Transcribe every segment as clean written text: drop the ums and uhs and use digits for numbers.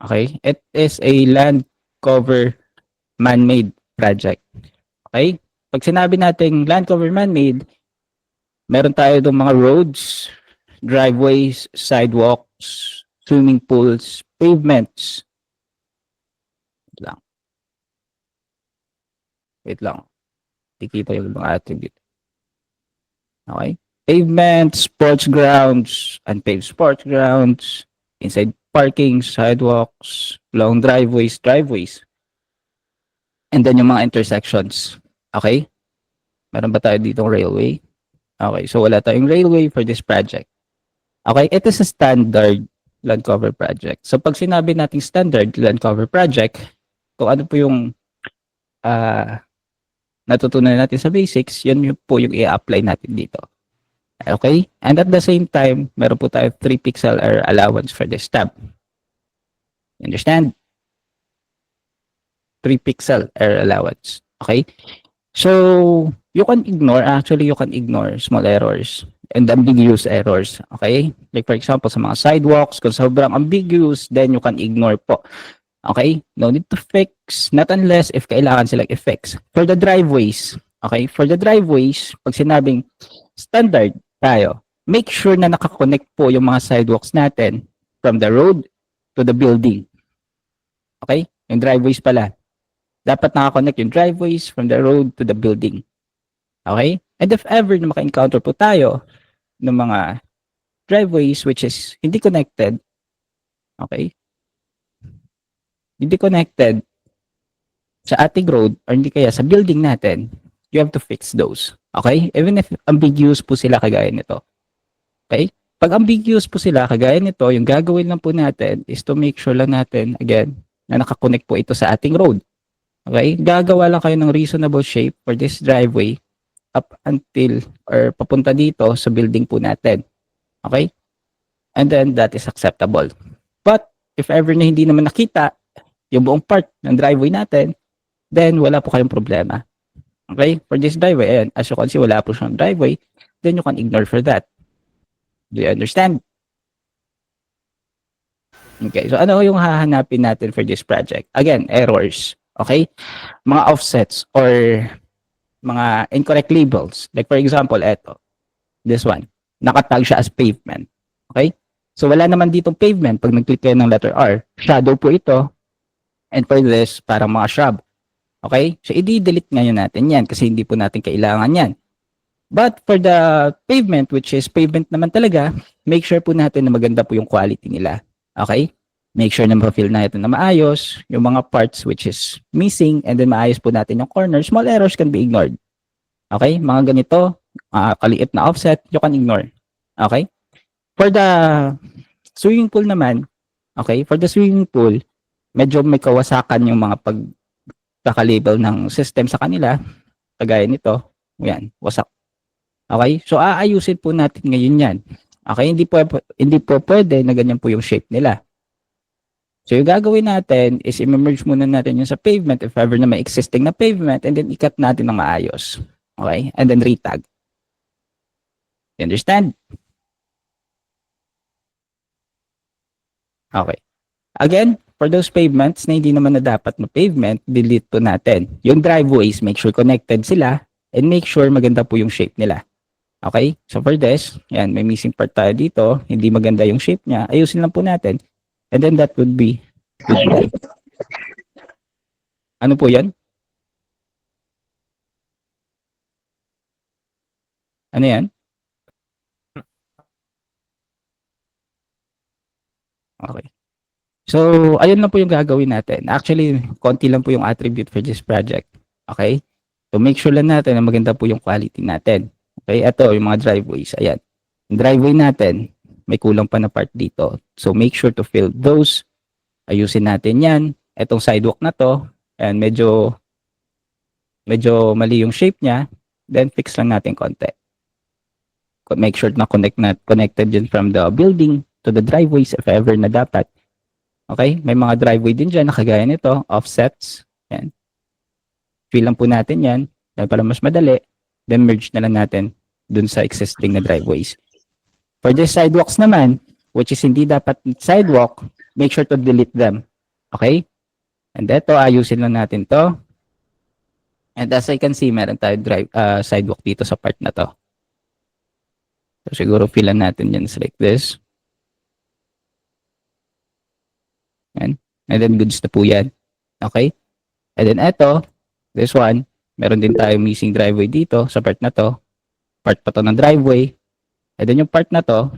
Okay? It is a land cover man-made project. Okay? Pag sinabi nating land cover man-made, meron tayo itong mga roads, driveways, sidewalks, swimming pools, pavements. Wait lang. Wait lang. Tikita yung mga attribute. Okay? Pavements, sports grounds, unpaved sports grounds, inside parking, sidewalks, long driveways, and then yung mga intersections. Okay? Meron ba tayo ditong railway? Okay, so wala tayong railway for this project. Okay, ito sa standard land cover project. So pag sinabi nating standard land cover project, kung ano po yung natutunan natin sa basics, yun yung po yung i-apply natin dito. Okay? And at the same time, meron po tayo 3 pixel error allowance for this tab. You understand? 3 pixel error allowance. Okay? So, you can ignore small errors and ambiguous errors. Okay? Like for example, sa mga sidewalks, kung sobrang ambiguous, then you can ignore po. Okay? No need to fix, not unless if kailangan silang i-fix. For the driveways, okay? For the driveways, pag sinabing standard tayo, make sure na nakakonect po yung mga sidewalks natin from the road to the building. Okay? Yung driveways pala. Dapat nakakonect yung driveways from the road to the building. Okay? And if ever na maka-encounter po tayo ng mga driveways which is hindi connected, okay? Hindi connected sa ating road or hindi kaya sa building natin, you have to fix those. Okay? Even if ambiguous po sila kagaya nito. Okay? Pag ambiguous po sila kagaya nito, yung gagawin lang po natin is to make sure lang natin, again, na nakakonect po ito sa ating road. Okay? Gagawa lang kayo ng reasonable shape for this driveway up until or papunta dito sa building po natin. Okay? And then that is acceptable. But if ever na hindi naman nakita yung buong part ng driveway natin, then wala po kayong problema. Okay? For this driveway, ayan, as you can see, wala po siyang driveway, then you can ignore for that. Do you understand? Okay, so ano yung hahanapin natin for this project? Again, errors. Okay? Mga offsets or mga incorrect labels. Like for example, eto, this one, nakatag siya as pavement. Okay? So wala naman ditong pavement pag nag-click kayo ng letter R. Shadow po ito. And for this, parang mga shrub. Okay? So, i-delete ngayon natin yan kasi hindi po natin kailangan yan. But for the pavement, which is pavement naman talaga, make sure po natin na maganda po yung quality nila. Okay? Make sure na ma-fill natin na maayos yung mga parts which is missing and then maayos po natin yung corner. Small errors can be ignored. Okay? Mga ganito, kaliit na offset, you can ignore. Okay? For the swimming pool naman, okay? For the swimming pool, medyo may kawasakan yung mga pagkaka-label ng system sa kanila. Kagaya nito. Yan, wasak. Okay? So, aayusin po natin ngayon yan. Okay? Hindi po pwede na ganyan po yung shape nila. So, yung gagawin natin is i-merge muna natin yung sa pavement if ever na may existing na pavement and then ikat natin ng maayos. Okay? And then retag. You understand? Okay. Again, for those pavements na hindi naman na dapat na pavement, delete po natin. Yung driveways, make sure connected sila and make sure maganda po yung shape nila. Okay? So for this, yan, may missing part tayo dito. Hindi maganda yung shape niya. Ayusin lang po natin. And then that would be good. Ano po yan? Ano yan? Okay. So, ayun lang po yung gagawin natin. Actually, konti lang po yung attribute for this project. Okay? So, make sure lang natin na maganda po yung quality natin. Okay? Ito, yung mga driveways. Ayan. Yung driveway natin, may kulang pa na part dito. So, make sure to fill those. Ayusin natin yan. Itong sidewalk na to, and medyo mali yung shape niya. Then, fix lang natin konti. Make sure na connected din from the building to the driveways if ever na dapat. Okay? May mga driveway din dyan na kagaya nito, offsets. Yan. Fill lang po natin yan. Dahil para mas madali, then merge na lang natin dun sa existing na driveways. For the sidewalks naman, which is hindi dapat sidewalk, make sure to delete them. Okay? And ito, ayusin lang natin to. And as I can see, meron tayo sidewalk dito sa part na to. So, siguro fill natin yan like this. And then goods na po yan. Okay? And then ito, this one, meron din tayo missing driveway dito sa part na to. Part pa to ng driveway. And then yung part na to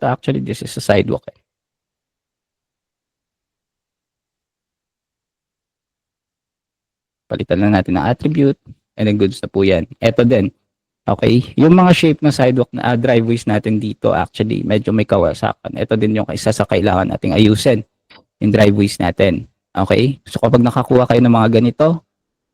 actually, this is a sidewalk. Palitan lang natin ng attribute. And then goods na po yan. Ito din. Okay? Yung mga shape ng sidewalk na driveways natin dito, actually, medyo may kawasakan. Ito din yung isa sa kailangan nating ayusin. Yung driveways natin. Okay? So kapag nakakuha kayo ng mga ganito,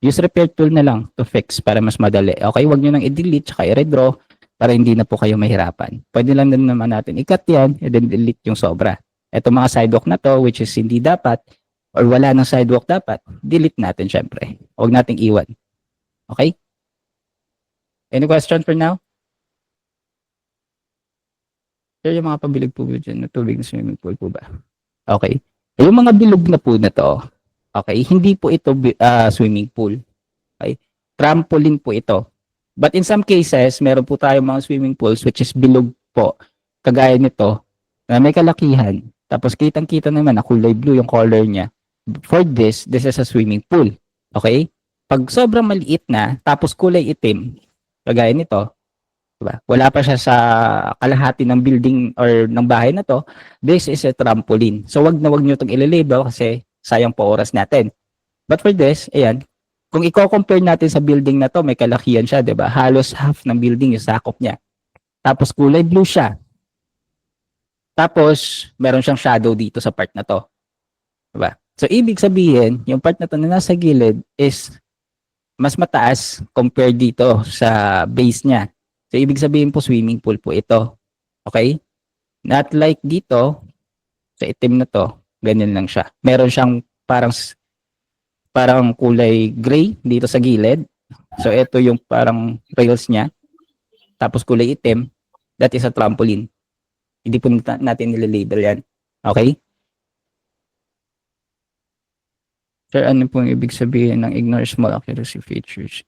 use repair tool na lang to fix para mas madali. Okay? Huwag nyo nang i-delete tsaka i-redraw para hindi na po kayo mahirapan. Pwede lang din naman natin i-cut yan and then delete yung sobra. Ito mga sidewalk na to, which is hindi dapat or wala ng sidewalk dapat, delete natin syempre. Huwag nating iwan. Okay? Any question for now? Sir, yung mga pabilog po dyan na tubig na swimming pool po ba? Okay. Yung mga bilog na po na to, okay, hindi po ito swimming pool. Okay? Trampoline po ito. But in some cases, meron po tayong mga swimming pools which is bilog po. Kagaya nito, na may kalakihan. Tapos kitang-kita naman na kulay blue yung color niya. For this is a swimming pool. Okay? Pag sobrang maliit na, tapos kulay itim, kagaya nito, diba? Wala pa siya sa kalahati ng building or ng bahay na to, this is a trampoline. So wag nyo itong ililabel kasi sayang po oras natin. But for this, ayan, kung i-compare natin sa building na to, may kalakihan siya, diba? Halos half ng building yung sakop niya. Tapos kulay blue siya. Tapos, meron siyang shadow dito sa part na to. Diba? So, ibig sabihin, yung part na to na nasa gilid is mas mataas compared dito sa base niya. So, ibig sabihin po, swimming pool po ito. Okay? Not like dito, sa itim na to, ganyan lang siya. Meron siyang parang kulay gray dito sa gilid. So, ito yung parang rails niya. Tapos kulay itim, that is a trampoline. Hindi po natin nililabel yan. Okay? Sir, ano po yung ibig sabihin ng ignore small accuracy features?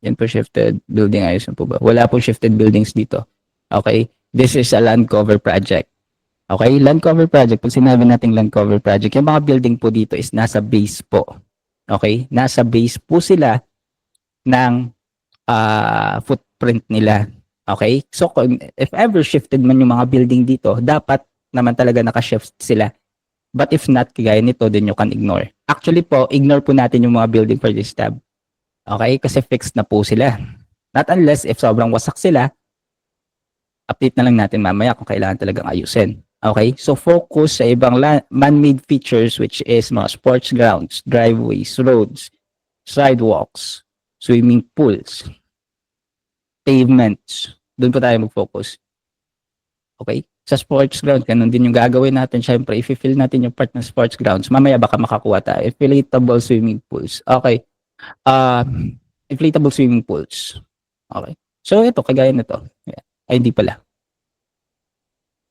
Yan po shifted building, ayos na po ba? Wala po shifted buildings dito. Okay? This is a land cover project. Okay? Land cover project, pag sinabi nating land cover project, yung mga building po dito is nasa base po. Okay? Nasa base po sila ng footprint nila. Okay? So, if ever shifted man yung mga building dito, dapat naman talaga nakashift sila. But if not, kagaya nito, then you can ignore. Actually po, ignore po natin yung mga building for this tab. Okay? Kasi fixed na po sila. Not unless if sobrang wasak sila, update na lang natin mamaya kung kailangan talagang ayusin. Okay? So, focus sa ibang man-made features which is mga sports grounds, driveways, roads, sidewalks, swimming pools, pavements. Doon po tayo mag-focus. Okay? Sa sports ground, ganun din yung gagawin natin. Siyempre, i-fill natin yung part ng sports grounds. Mamaya baka makakuha tayo. Inflatable swimming pools. Okay. Inflatable swimming pools. Okay. So, ito, kagaya na to. Ay, hindi pala.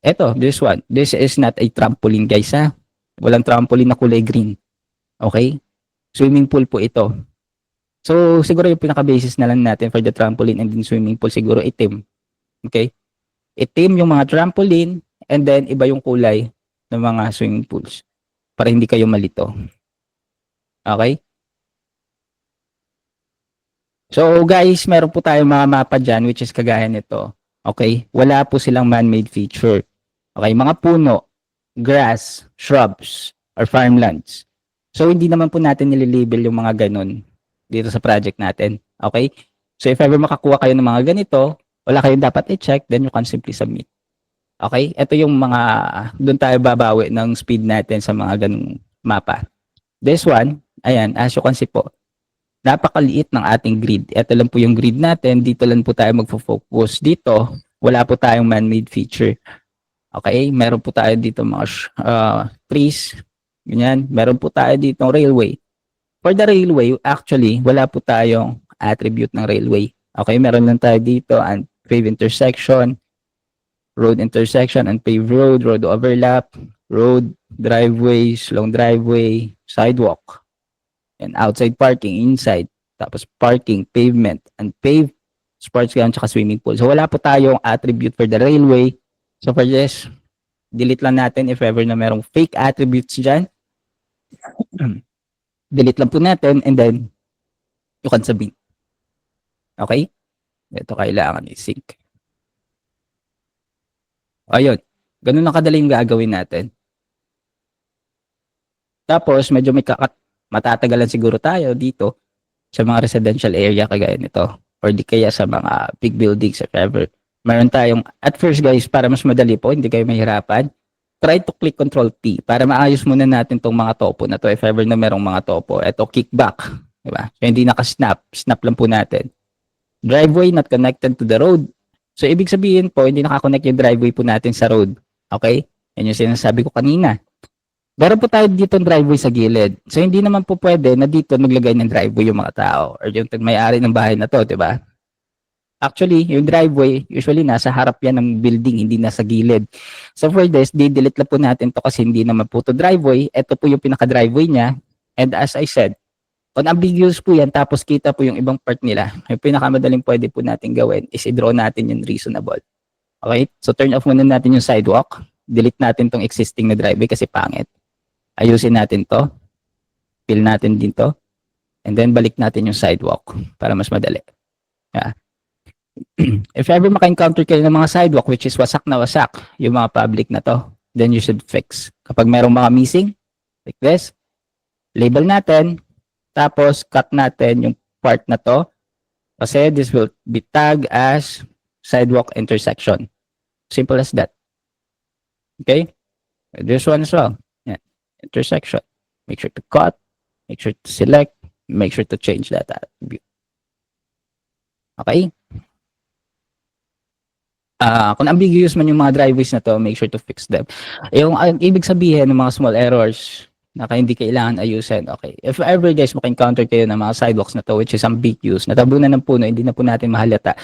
Ito, this one. This is not a trampoline, guys, ha? Walang trampoline na kulay green. Okay? Swimming pool po ito. So, siguro yung pinaka-basis na lang natin for the trampoline and then swimming pool, siguro itim. Okay? Itim yung mga trampoline and then iba yung kulay ng mga swimming pools para hindi kayo malito. Okay? So guys, meron po tayong mga mapa dyan which is kagaya nito. Okay? Wala po silang man-made feature. Okay? Mga puno, grass, shrubs, or farmlands. So hindi naman po natin nililabel yung mga ganun dito sa project natin. Okay? So if ever makakuha kayo ng mga ganito, wala kayong dapat i-check, then you can simply submit. Okay? Ito yung mga, doon tayo babawi ng speed natin sa mga ganung mapa. This one, ayan, as you can see po, napakaliit ng ating grid. Ito lang po yung grid natin, dito lang po tayo magfo-focus. Dito, wala po tayong man-made feature. Okay? Meron po tayo dito mga trees, ganyan. Meron po tayo dito railway. For the railway, actually, wala po tayong attribute ng railway. Okay? Meron lang tayo dito, and pave intersection, road intersection, unpaved road, road overlap, road, driveways, long driveway, sidewalk, and outside parking, inside, tapos parking, pavement, unpaved, sports ground, tsaka swimming pool. So wala po tayong attribute for the railway. So for this, delete lang natin if ever na merong fake attributes dyan. Delete lang po natin and then you can submit. Okay? Ito kailangan i-sync. Ayun. Ganun lang kadaling gagawin natin. Tapos, medyo matatagalan siguro tayo dito sa mga residential area kagaya nito. Or di kaya sa mga big buildings if ever. Meron tayong, at first guys, para mas madali po, hindi kayo mahirapan, try to click Control T para maayos muna natin tong mga topo na to if ever na merong mga topo. Ito, kickback. Diba? So, hindi naka-snap. Snap lang po natin. Driveway not connected to the road. So, ibig sabihin po, hindi nakakonect yung driveway po natin sa road. Okay? Yan yung sinasabi ko kanina. Meron po tayo dito ng driveway sa gilid. So, hindi naman po pwede na dito naglagay ng driveway yung mga tao or yung may-ari ng bahay na to, diba? Actually, yung driveway, usually nasa harap yan ng building, hindi nasa gilid. So, for this, di-delete lang po natin to kasi hindi naman po to driveway. Ito po yung pinaka-driveway niya. And as I said, unambiguous po yan, tapos kita po yung ibang part nila. Yung pinakamadaling pwede po natin gawin is i-draw natin yung reasonable. Okay? So, turn off muna natin yung sidewalk. Delete natin tong existing na driveway kasi pangit. Ayusin natin to. Fill natin din to. And then, balik natin yung sidewalk para mas madali. Yeah. If ever maka-encounter kayo ng mga sidewalk which is wasak na wasak, yung mga public na to, then you should fix. Kapag merong mga missing, like this, label natin, tapos cut natin yung part na to, kasi this will be tagged as sidewalk intersection. Simple as that. Okay? This one as well. Yeah. Intersection. Make sure to cut, make sure to select, make sure to change that attribute. Okay? Kung ambiguous man yung mga driveways na to, make sure to fix them. Yung ibig sabihin ng mga small errors na hindi kailangan ayusin. Okay. If ever guys maka-encounter kayo ng mga sidewalks na to which is ambiguous, natabunan ng puno, hindi na po natin mahalata,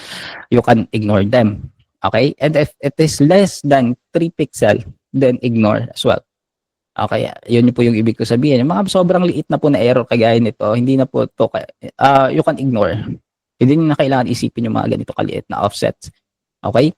you can ignore them. Okay? And if it is less than 3 pixel, then ignore as well. Okay, yun po yung ibig ko sabihin. Yung mga sobrang liit na po na error kagaya nito, hindi na po to you can ignore. Hindi na kailangan isipin yung mga ganito kaliit na offsets. Okay?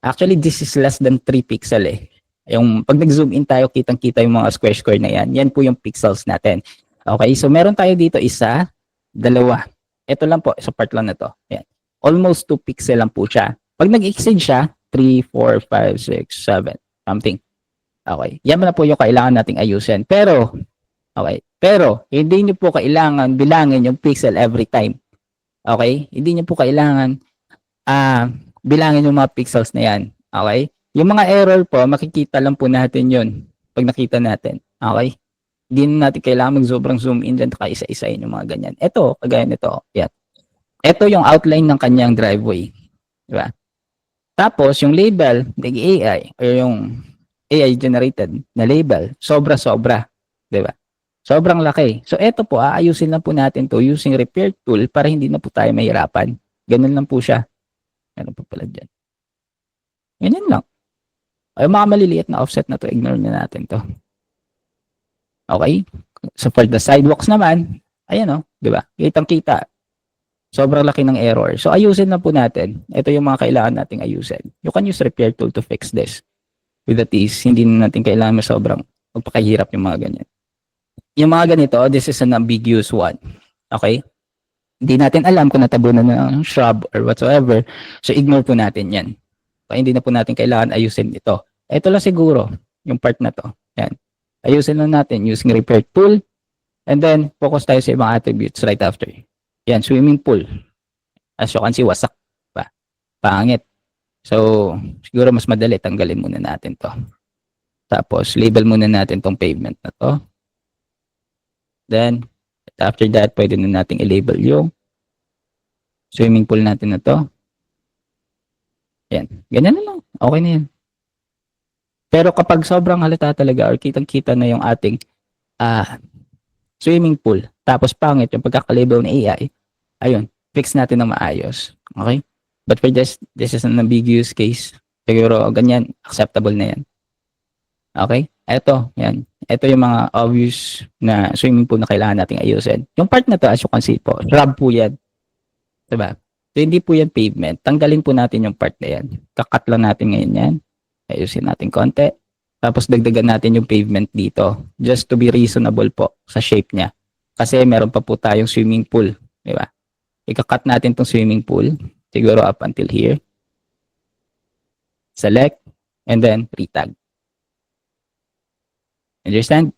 Actually, this is less than 3 pixel eh. Yung pag nag-zoom in tayo, kitang-kita yung mga square na yan. Yan po yung pixels natin. Okay, so meron tayo dito isa, dalawa. Ito lang po, sa part lang na to. Yan. Almost 2 pixel lang po siya. Pag nag-exceed siya, 3, 4, 5, 6, 7, something. Okay, yan na po yung kailangan nating ayusin. Pero, okay, pero hindi nyo po kailangan bilangin yung pixel every time. Okay, hindi nyo po kailangan bilangin yung mga pixels na yan. Okay? Yung mga error po, makikita lang po natin yun pag nakita natin. Okay? Hindi na natin kailangan mag-sobrang zoom in dyan kaisa-isain yung mga ganyan. Ito, kagaya nito. Yan. Ito yung outline ng kanyang driveway. Diba? Tapos, yung label ng AI or yung AI generated na label, sobra-sobra. Diba? Sobrang laki. So, ito po, aayusin lang po natin to using repair tool para hindi na po tayo mahirapan. Ganun lang po siya. Meron pa pala dyan. Ganyan lang. Ay, mga maliliit na offset na to, ignore na natin to. Okay? So, for the sidewalks naman, ayan o, di ba? Kitang-kita. Sobrang laki ng error. So, ayusin na po natin. Ito yung mga kailangan nating ayusin. You can use repair tool to fix this. With that is, hindi na natin kailangan sobrang magpakahirap yung mga ganyan. Yung mga ganito, this is an ambiguous one. Okay? Hindi natin alam kung natabunan na ng shrub or whatsoever. So, ignore po natin yan. So, hindi na po natin kailangan ayusin ito. Ito lang siguro, yung part na to. Yan. Ayusin lang natin using repair tool. And then, focus tayo sa ibang attributes right after. Yan, swimming pool. As you can see, wasak pa. Pangit. So, siguro mas madali. Tanggalin muna natin to. Tapos, label muna natin tong pavement na to. Then, after that, pwede na nating i-label yung swimming pool natin na to. Yan. Ganyan na lang. Okay na yan. Pero kapag sobrang halata talaga or kitang-kita na yung ating swimming pool, tapos pangit yung pagkakalabel ng AI, ayun, fix natin ng maayos. Okay? But for this is an ambiguous case. Siguro ganyan, acceptable na yan. Okay? Eto, yan. Ito yung mga obvious na swimming pool na kailangan nating ayusin. Yung part na to, as you can see po, shrub po yan. Diba? So, hindi po yan pavement. Tanggalin po natin yung part na yan. Kakat lang natin ngayon yan. Ayusin natin konti. Tapos dagdagan natin yung pavement dito. Just to be reasonable po sa shape niya. Kasi meron pa po tayong swimming pool. Diba? Ikakat natin tong swimming pool. Siguro up until here. Select. And then retag. Understand?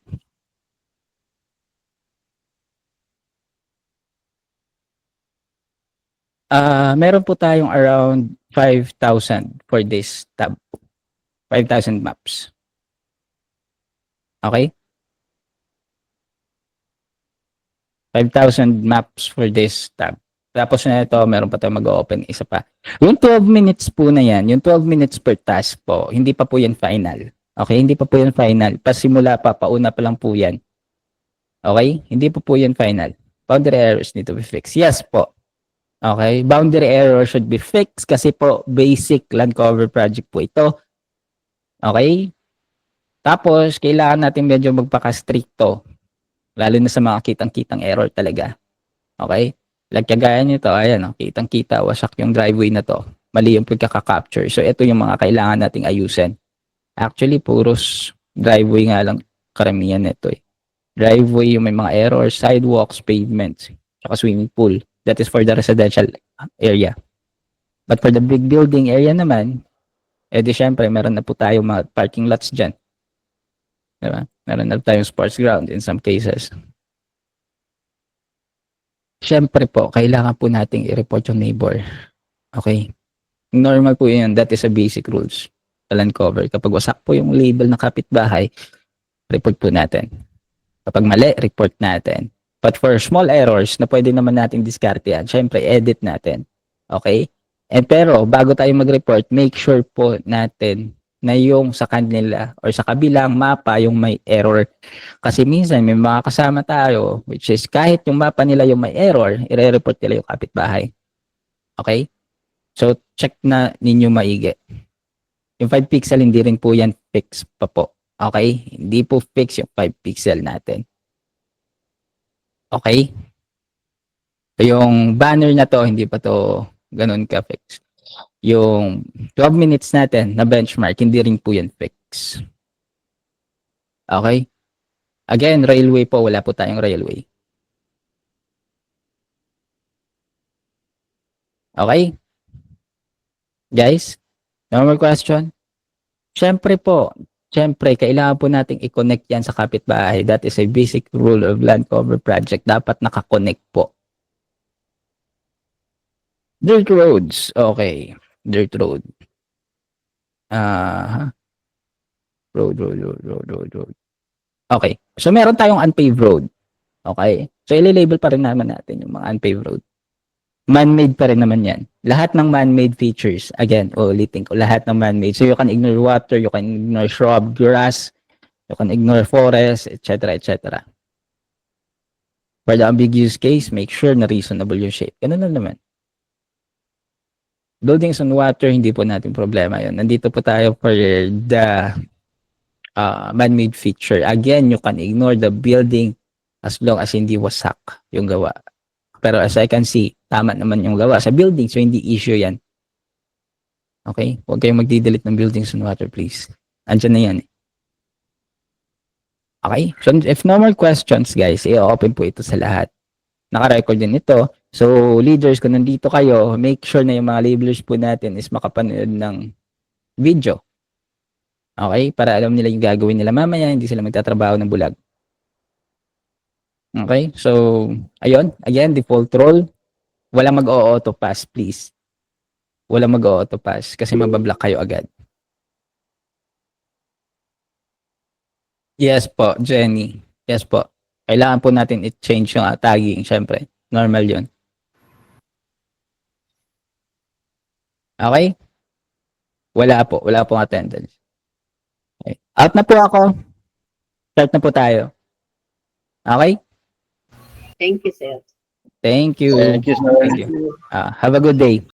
Meron po tayong around 5,000 for this tab. 5,000 maps. Okay? 5,000 maps for this tab. Tapos na ito, meron pa tayong mag-open isa pa. Yung 12 minutes po na yan, yung 12 minutes per task po, hindi pa po yan final. Okay? Hindi pa po yan final. Pasimula pa, pauna pa lang po yan. Okay? Hindi pa po yan final. Boundary errors need to be fixed. Yes po. Okay? Boundary error should be fixed kasi po basic land cover project po ito. Okay? Tapos, kailangan natin medyo magpaka-stricto. Lalo na sa mga kitang-kitang error talaga. Okay? Like kagaya nito, ayan, kitang-kita, wasak yung driveway na to. Mali yung pagkaka-capture. So, ito yung mga kailangan nating ayusin. Actually, puros driveway nga lang karamihan nito eh. Driveway yung may mga errors, sidewalks, pavements, saka swimming pool. That is for the residential area. But for the big building area naman, di syempre, meron na po tayo mga parking lots dyan. Diba? Meron na tayong sports ground in some cases. Syempre po, kailangan po nating i-report yung neighbor. Okay? Normal po yun. That is a basic rules sa land cover. Kapag wasak po yung label ng kapitbahay, report po natin. Kapag mali, report natin. But for small errors na pwede naman nating diskartehan, syempre, edit natin. Okay? And pero, bago tayo mag-report, make sure po natin na yung sa kanila or sa kabilang mapa yung may error. Kasi minsan may mga kasama tayo which is kahit yung mapa nila yung may error, ire-report nila yung kapitbahay. Okay? So, check na ninyo maigi. Yung 5 pixel, hindi rin po yan fix pa po. Okay? Hindi po fix yung 5 pixel natin. Okay? Yung banner na to, hindi pa to ganun ka-fix. Yung 12 minutes natin na benchmark, hindi rin po yan fix. Okay? Again, railway po, wala po tayong railway. Okay? Guys, no more question? Syempre po, kailangan po nating i-connect yan sa kapitbahay. That is a basic rule of land cover project. Dapat nakakonect po. Dirt roads. Okay. Dirt road. Road. Okay. So, meron tayong unpaved road. Okay. So, i-label pa rin naman natin yung mga unpaved road. Man-made pa rin naman yan. Lahat ng man-made features, again, ulitin ko, lahat ng man-made. So, you can ignore water, you can ignore shrub, grass, you can ignore forest, etc., etc. For the ambiguous case, make sure na reasonable yung shape. Ganun lang naman. Buildings on water, hindi po natin problema yun. Nandito po tayo for the man-made feature. Again, you can ignore the building as long as hindi wasak yung gawa. Pero as I can see, tama naman yung gawa sa building, so hindi issue yan. Okay? Huwag kayong magdi-delete ng buildings on water, please. Andyan na yan. Okay? So, if no more questions, guys, i-open po ito sa lahat. Naka-record din ito. So, leaders, kung nandito kayo, make sure na yung mga labelers po natin is makapanood ng video. Okay? Para alam nila yung gagawin nila mamaya, hindi sila magtatrabaho ng bulag. Okay? So, ayun. Again, default role. Walang mag-auto pass, please. Walang mag-auto pass kasi mabablock kayo agad. Yes po, Jenny. Yes po. Kailangan po natin i-change yung tagging, syempre. Normal yun. Okay? Wala po. Wala pong attendance. Okay. Out na po ako. Start na po tayo. Okay? Thank you, sir. Thank you. Thank you, sir. Thank you. Have a good day.